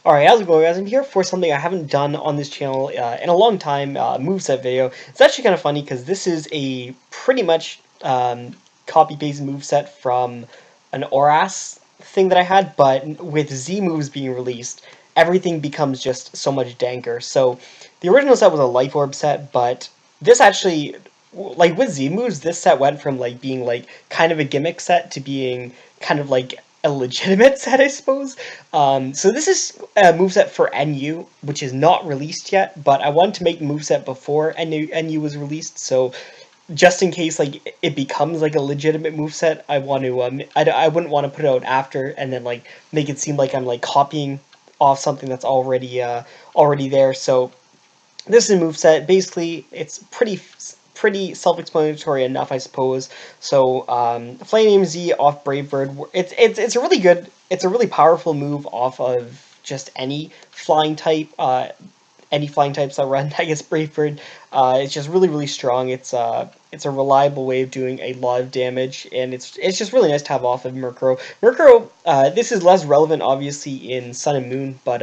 Alright, how's it going, guys? I'm here for something I haven't done on this channel in a long time, moveset video. It's actually kind of funny because this is a pretty much copy-paste moveset from an ORAS thing that I had, but with Z moves being released, everything becomes just so much danker. So the original set was a Life Orb set, but this actually, like with Z moves, this set went from like being like kind of a gimmick set to being kind of like a legitimate set, I suppose. So this is a moveset for NU, which is not released yet, but I wanted to make the moveset before NU was released, so just in case like it becomes like a legitimate moveset, I want to I wouldn't want to put it out after and then like make it seem like I'm like copying off something that's already there. So this is a moveset. Basically, it's pretty self-explanatory enough, I suppose. So, Flame Z off Brave Bird. It's a really good. It's a really powerful move off of just any flying types that run. I guess Brave Bird. It's just really strong. It's a reliable way of doing a lot of damage, and it's just really nice to have off of Murkrow. Murkrow. This is less relevant, obviously, in Sun and Moon, but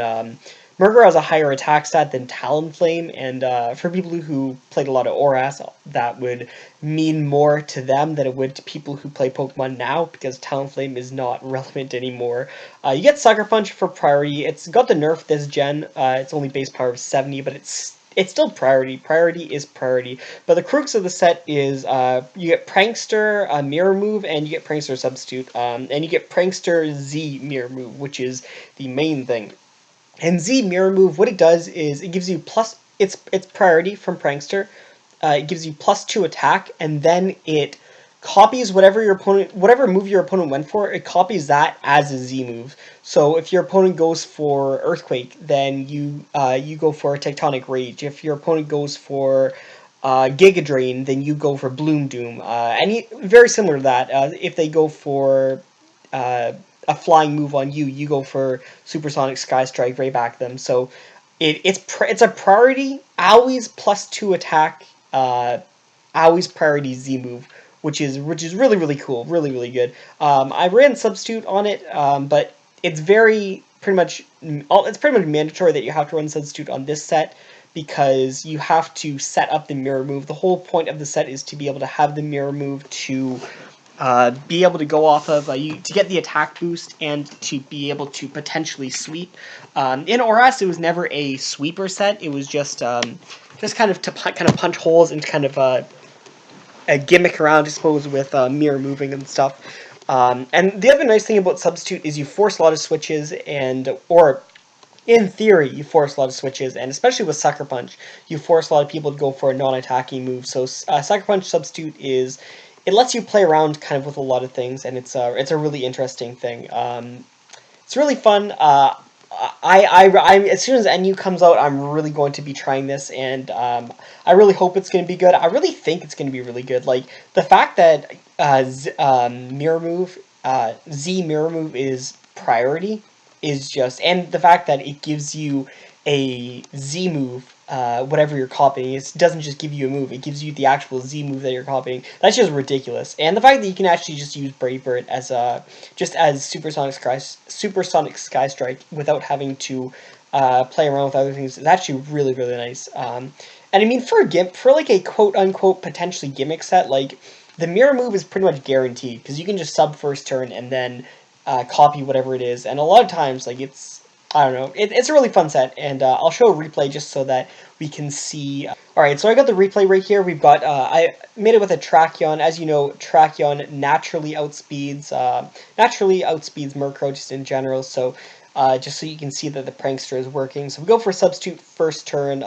Murkrow has a higher attack stat than Talonflame, and for people who played a lot of ORAS, that would mean more to them than it would to people who play Pokemon now, because Talonflame is not relevant anymore. You get Sucker Punch for priority. It's got the nerf this gen. It's only base power of 70, but it's still priority. Priority is priority. But the crux of the set is you get Prankster Mirror Move, and you get Prankster Substitute, and you get Prankster Z Mirror Move, which is the main thing. And Z Mirror Move, what it does is it gives you it's priority from Prankster. It gives you +2 attack, and then it copies whatever move your opponent went for. It copies that as a Z move. So if your opponent goes for Earthquake, then you go for Tectonic Rage. If your opponent goes for Giga Drain, then you go for Bloom Doom. Very similar to that. If they go for a flying move on you, you go for Supersonic Sky Strike right back them. So it's a priority, always +2 attack, always priority Z move, which is really cool, really good. I ran Substitute on it, but it's pretty much mandatory that you have to run Substitute on this set, because you have to set up the mirror move. The whole point of the set is to be able to have the mirror move to be able to go off of to get the attack boost and to be able to potentially sweep. In ORAS, it was never a sweeper set. It was just kind of to punch holes and kind of a gimmick around, I suppose, with mirror moving and stuff. And the other nice thing about Substitute is you force a lot of switches, or in theory, you force a lot of switches, and especially with Sucker Punch, you force a lot of people to go for a non-attacking move. So Sucker Punch Substitute it lets you play around kind of with a lot of things, and it's a really interesting thing. It's really fun. As soon as NU comes out, I'm really going to be trying this, and I really hope it's going to be good. I really think it's going to be really good. Like the fact that Mirror Move, Z Mirror Move is priority is just, and the fact that it gives you a Z move, whatever you're copying. It doesn't just give you a move, it gives you the actual Z move that you're copying. That's just ridiculous. And the fact that you can actually just use Brave Bird as Supersonic Sky Strike without having to play around with other things is actually really nice. And I mean, for like a quote-unquote potentially gimmick set, like, the mirror move is pretty much guaranteed, because you can just sub first turn and then copy whatever it is. And a lot of times, like, I don't know, it's a really fun set, and I'll show a replay just so that we can see. Alright, so I got the replay right here. We've got, I made it with a Tracheon. As you know, Tracheon naturally outspeeds Murkrow just in general, so just so you can see that the Prankster is working. So we go for Substitute first turn.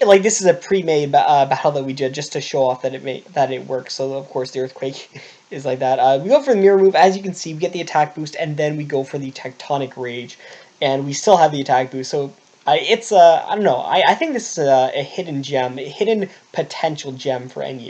Like, this is a pre-made battle that we did just to show off that it works. So of course the Earthquake is like that. We go for the mirror move. As you can see, we get the attack boost, and then we go for the Tectonic Rage, and we still have the attack boost. So I don't know. I think this is a hidden gem, a hidden potential gem for NU.